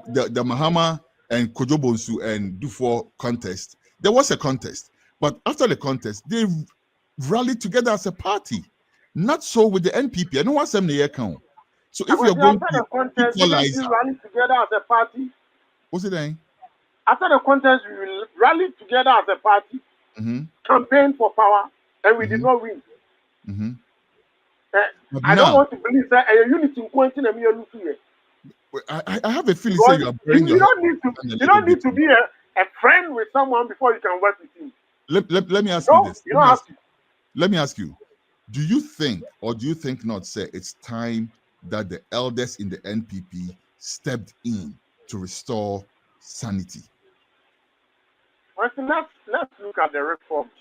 Mahama and Kojo Bonsu and Dufour contest, there was a contest. But after the contest, they rallied together as a party. Not so with the NPP. I don't want them to count. So if you're going to equalize, rally together as a party. What's it saying? After the contest, we rallied together as a party, campaigned for power, and we did not win. I don't want to believe that a unity in Quentin and me here. I have a feeling that you are bringing you don't need to be a friend with someone before you can work with him. Let me ask you this. You don't have to. Let me ask you, do you think or do you think not, say, it's time that the elders in the NPP stepped in to restore sanity? Well, so let's look at the reforms.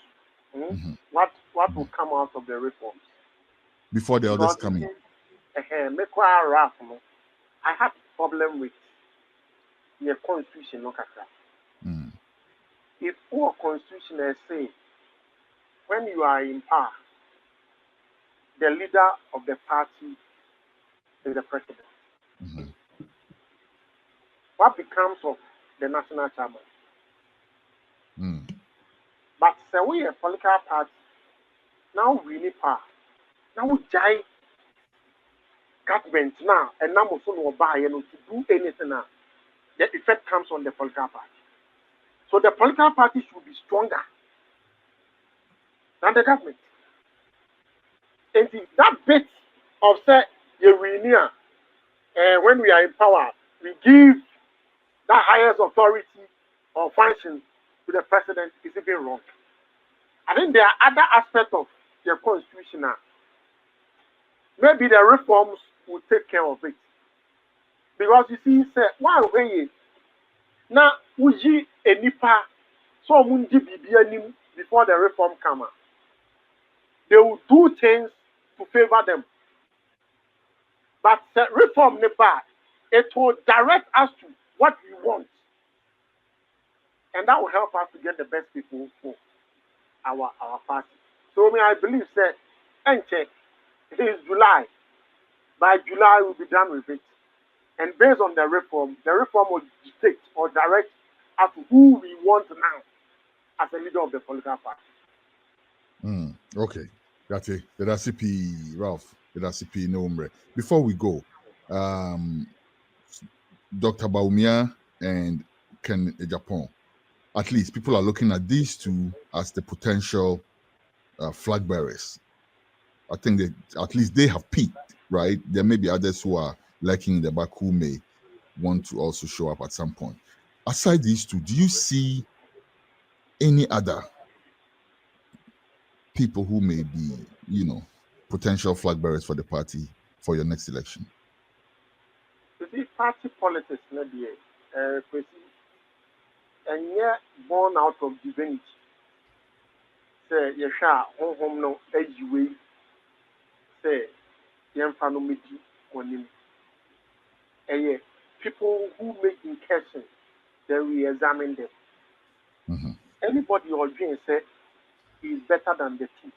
What will come out of the reforms? Before the elders come in. I have a problem with the constitution. If our constitution is saying, when you are in power, the leader of the party is the president. What becomes of the national chairman? But say we a political party, now we need power. Now we jai government now, and now we no buy to do anything now. The effect comes on the political party. So the political party should be stronger than the government. And that bit of say when we are in power, we give that highest authority or function to the president is even wrong. I think there are other aspects of the constitution now. Maybe the reforms will take care of it. Because you see, say, why way now we a nipa so mundi bibianim before the reform come out. They will do things to favor them. But the reform nipa, it will direct us to what we want. And that will help us to get the best people for our party. So I believe that it is July. By July we'll be done with it. And based on the reform will dictate or direct as to who we want now as a leader of the political party. Okay. That's it. The CP Ralph. The CP Nombre. Before we go, Dr. Baumia and Ken Japan. At least people are looking at these two as the potential flag bearers. I think that at least they have peaked, right? There may be others who are lacking in the back who may want to also show up at some point. Aside these two, do you see any other people who may be, potential flag bearers for the party for your next election? You see, party politics, maybe, and yet born out of divinity. Say, Yesha, home no edge way. Say, Yemfanomiti on him. And people who make incursions, then we examine them. Anybody or dream say is better than the two.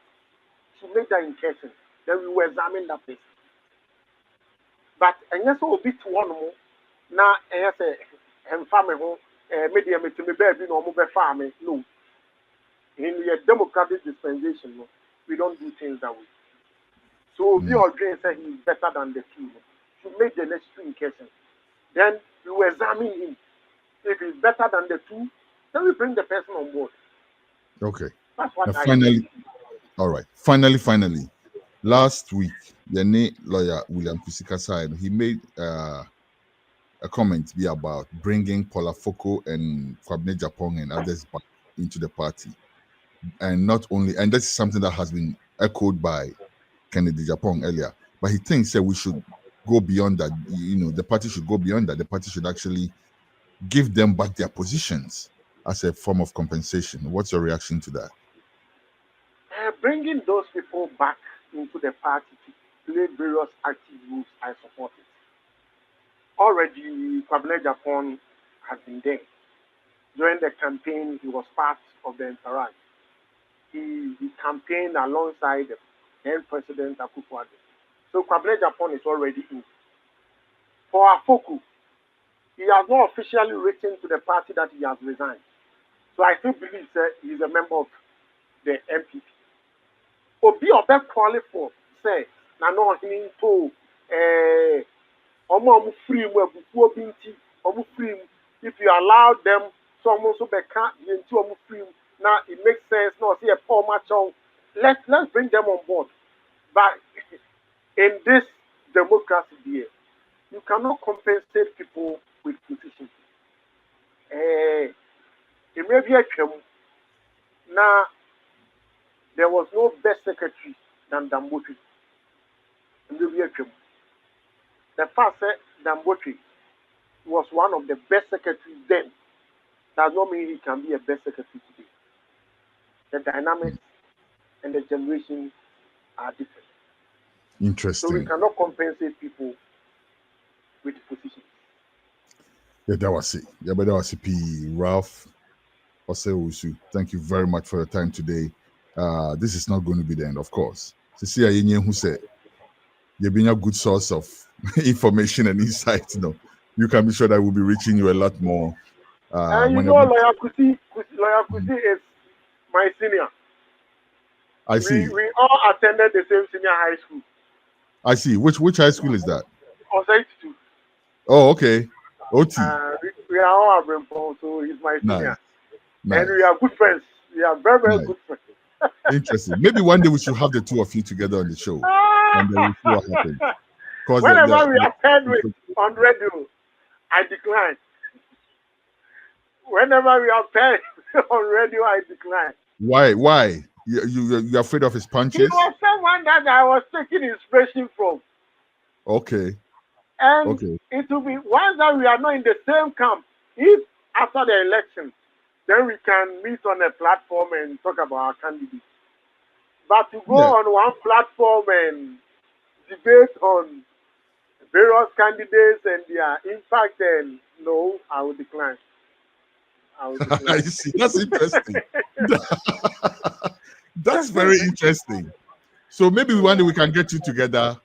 To make that incursion, then we will examine that person. But and yes, will be to one more. Now, and yes, and family home. Media me to me baby no move farming. No. In the democratic dispensation, we don't do things that way. So we all agree say he is better than the two. To make the necessary incursion. Then we will examine him. If he's better than the two, then we bring the person on board. Okay. That's what finally, all right. Finally, last week, the lawyer William Kusika side, he made a comment be about bringing Paula Foko and Kwabene Japan and others back into the party. And not only, and this is something that has been echoed by Kennedy Japan earlier, but he thinks that we should go beyond that. The party should go beyond that. The party should actually give them back their positions as a form of compensation. What's your reaction to that? Bringing those people back into the party to play various active roles, I support it. Already, Kwabene Japan has been there. During the campaign, he was part of the entourage. He campaigned alongside the then President Akufo-Addo. So Kwabene Japan is already in. For Afoku, he has not officially written to the party that he has resigned. So I still believe that he is a member of the NPP. Obi Obe qualified say, "Nano hini to omo free mu abufuo binti omo free. If you allow them, someone so beka yenti omo free. Now it makes sense. No, see a poor match on. Let's bring them on board. But in this democracy here, you cannot compensate people with positions. It may be a term. Now, there was no best secretary than Dambotre. It may be a term. The fact that Dambotre was one of the best secretaries then does not mean he can be a best secretary today. The dynamics and the generation are different. Interesting. So we cannot compensate people with positions. Yeah, that was it. Yeah, but that was P. Raphael Osei Owusu. Thank you very much for your time today. This is not going to be the end, of course. Cecilia Yenye who said, you're being a good source of information and insight. You can be sure that we'll be reaching you a lot more. And you know, Lawyer Kusi is my senior. I see. We all attended the same senior high school. I see. Which high school is that? Osei Owusu. Oh, okay. OT. We are all Abrimpo, so he's my senior. Nice. And we are good friends. We are very, very good friends. Interesting. Maybe one day we should have the two of you together on the show. And then we'll see what happens. Whenever we are paired with on radio, I decline. Whenever we are paired on radio, I decline. Why? You're afraid of his punches? He was someone that I was taking inspiration from. Okay. And it will be once that we are not in the same camp. If after the election, then we can meet on a platform and talk about our candidates. But to go on one platform and debate on various candidates and their impact, and no, I will decline. I see. That's interesting. That's very interesting. So maybe one day we can get you together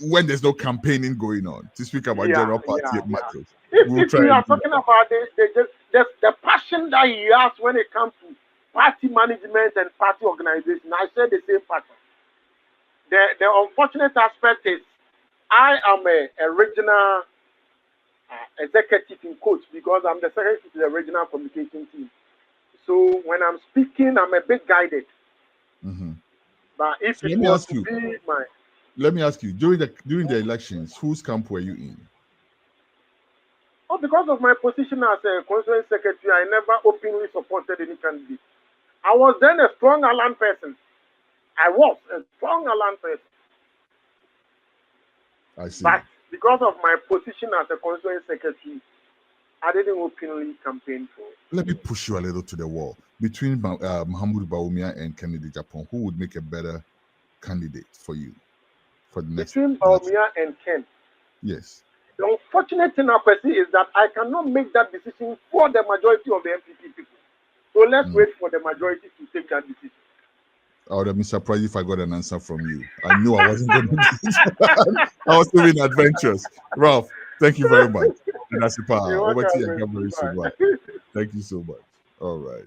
when there's no campaigning going on to speak about general party matters. If we are talking about the passion that he has when it comes to party management and party organization, I said the same pattern. The unfortunate aspect is I am a regional executive in coach because I'm the secretary to the regional communication team. So when I'm speaking, I'm a bit guided. Mm-hmm. But if so it was to be my... Let me ask you, during the elections, whose camp were you in? Oh, because of my position as a constituent secretary, I never openly supported any candidate. I was then a strong Alan person. I was a strong Alan person. I see. But because of my position as a constituent secretary, I didn't openly campaign for it. Let me push you a little to the wall. Between Muhammadu Bawumia and Kennedy Japan, who would make a better candidate for you for the next? Between Bawumia and Ken. Yes. The unfortunate thing I see is that I cannot make that decision for the majority of the NPP people. So let's wait for the majority to take that decision. I would have been surprised if I got an answer from you. I knew I wasn't going to do it. I was still in adventures. Ralph, thank you very much. And that's the power. Over to you. God bless you. Thank you so much. All right.